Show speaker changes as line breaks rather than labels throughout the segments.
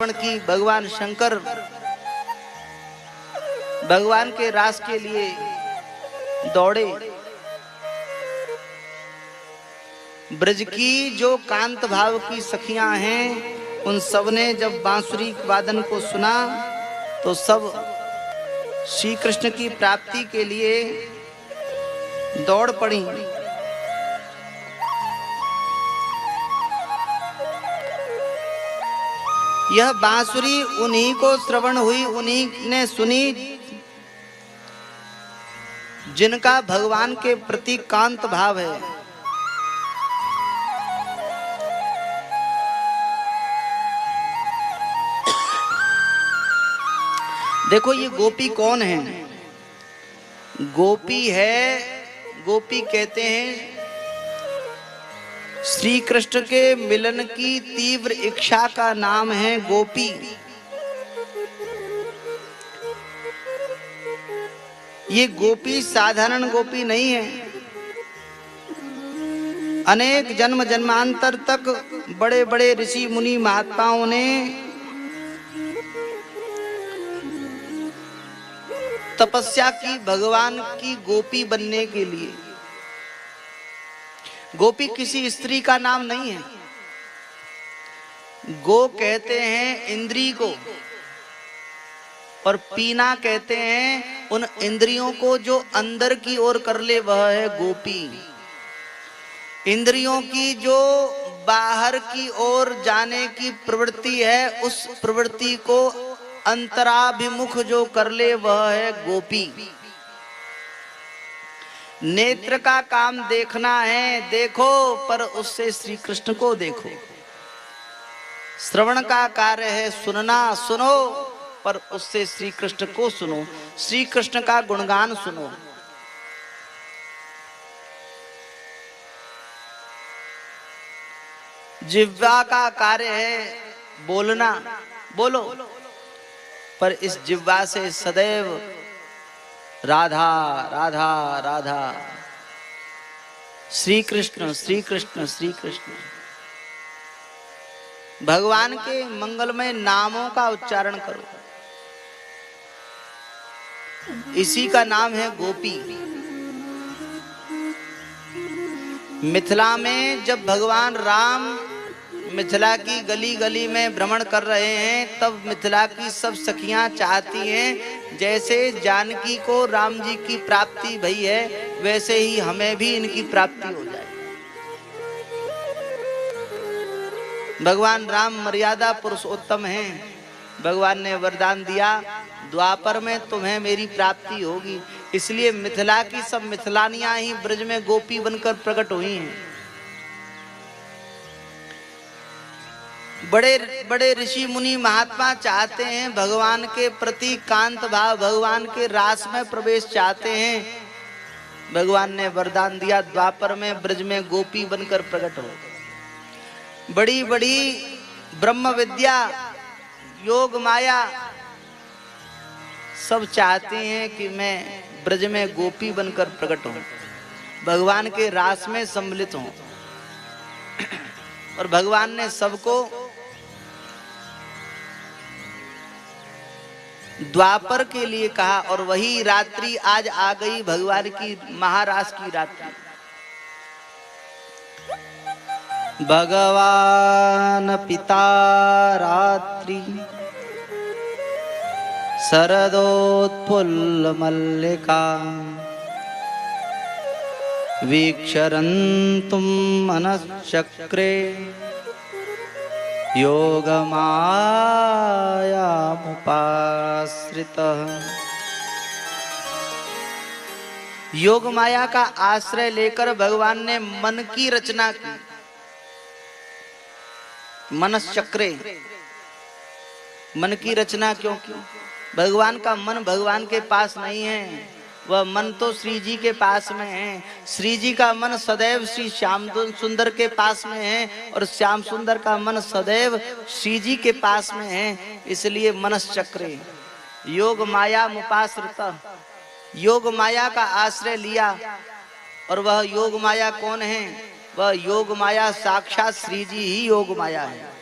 की भगवान शंकर भगवान के रास के लिए दौड़े। ब्रज की जो कांत भाव की सखियां हैं, उन सब ने जब बांसुरी वादन को सुना तो सब श्री कृष्ण की प्राप्ति के लिए दौड़ पड़ी। यह बांसुरी उन्हीं को श्रवण हुई, उन्हीं ने सुनी जिनका भगवान के प्रति कांत भाव है। देखो ये गोपी कौन है? गोपी है, गोपी कहते हैं श्री कृष्ण के मिलन की तीव्र इच्छा का नाम है गोपी। ये गोपी साधारण गोपी नहीं है। अनेक जन्म जन्मांतर तक बड़े बड़े ऋषि मुनि महात्माओं ने तपस्या की भगवान की गोपी बनने के लिए। गोपी किसी स्त्री का नाम नहीं है। गो कहते हैं इंद्री को और पीना कहते हैं उन इंद्रियों को जो अंदर की ओर कर ले, वह है गोपी। इंद्रियों की जो बाहर की ओर जाने की प्रवृत्ति है, उस प्रवृत्ति को अंतराभिमुख जो कर ले, वह है गोपी। नेत्र का काम देखना है, देखो, पर उससे श्री कृष्ण को देखो। श्रवण का कार्य है सुनना, सुनो, पर उससे श्री कृष्ण को सुनो, श्री कृष्ण का गुणगान सुनो। जिह्वा का कार्य है बोलना, बोलो, पर इस जिह्वा से सदैव राधा राधा राधा, श्री कृष्ण श्री कृष्ण श्री कृष्ण। भगवान के मंगलमय नामों का उच्चारण करो, इसी का नाम है गोपी। मिथिला में जब भगवान राम मिथिला की गली गली में भ्रमण कर रहे हैं, तब मिथिला की सब सखियां चाहती हैं जैसे जानकी को राम जी की प्राप्ति भई है, वैसे ही हमें भी इनकी प्राप्ति हो जाए। भगवान राम मर्यादा पुरुषोत्तम हैं। भगवान ने वरदान दिया, द्वापर में तुम्हें मेरी प्राप्ति होगी। इसलिए मिथिला की सब मिथिलानियां ही ब्रज में गोपी बनकर प्रकट हुई हैं। बड़े बड़े ऋषि मुनि महात्मा चाहते हैं भगवान के प्रति कांत भाव, भगवान के रास में प्रवेश चाहते हैं। भगवान ने वरदान दिया, द्वापर में ब्रज में गोपी बनकर प्रकट हो। बड़ी बड़ी ब्रह्म विद्या, योग माया सब चाहते हैं कि मैं ब्रज में गोपी बनकर प्रकट हूं, भगवान के रास में सम्मिलित हूं। और भगवान ने सबको द्वापर के लिए कहा, और वही रात्रि आज आ गई, भगवान की महारास की रात्रि। भगवान पिता रात्रि शरदोत्फुल्ल मल्लिका वीक्षरन्तुं मनश्चक्रे योगमायामुपाश्रितः। योग माया का आश्रय लेकर भगवान ने मन की रचना की। मनश्चक्रे, मन की रचना क्यों की? भगवान का मन भगवान के पास नहीं है, वह मन तो श्री जी के पास में है। श्री जी का मन सदैव श्री श्याम सुंदर के पास में है, और श्याम सुंदर का मन सदैव श्री जी के पास में है। इसलिए मनश्चक्रे योग माया मुपाश्रिता, योग माया का आश्रय लिया। और वह योग माया कौन है? वह योग माया साक्षात श्री जी ही योग माया है।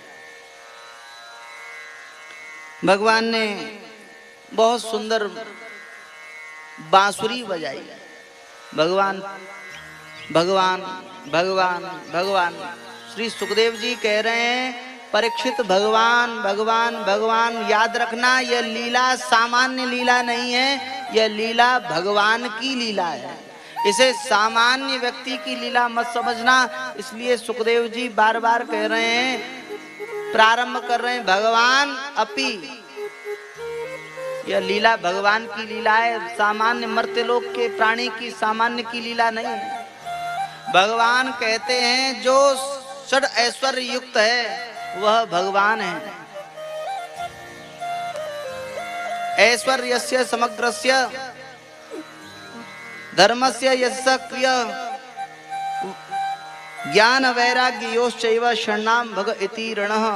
भगवान ने बहुत सुंदर बांसुरी बजाई। भगवान भगवान भगवान भगवान श्री सुखदेव जी कह रहे हैं परीक्षित भगवान भगवान भगवान याद रखना, यह लीला सामान्य लीला नहीं है, यह लीला भगवान की लीला है। इसे सामान्य व्यक्ति की लीला मत समझना। इसलिए सुखदेव जी बार बार कह रहे हैं, प्रारंभ कर रहे हैं भगवान अपि, यह लीला भगवान की लीला है, सामान्य मर्त्यलोक के प्राणी की सामान्य की लीला नहीं है। भगवान कहते हैं जो षड ऐश्वर्य युक्त है वह भगवान है। ऐश्वर्यस्य समग्रस्य धर्मस्य यस्य क्रिय ज्ञान वैराग्य योश्चैव शरणाम भग इति रणः,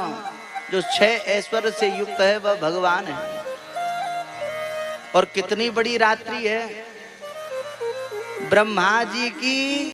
जो 6 ऐश्वर्य से युक्त है वह भगवान है। और कितनी बड़ी रात्रि है, ब्रह्मा जी की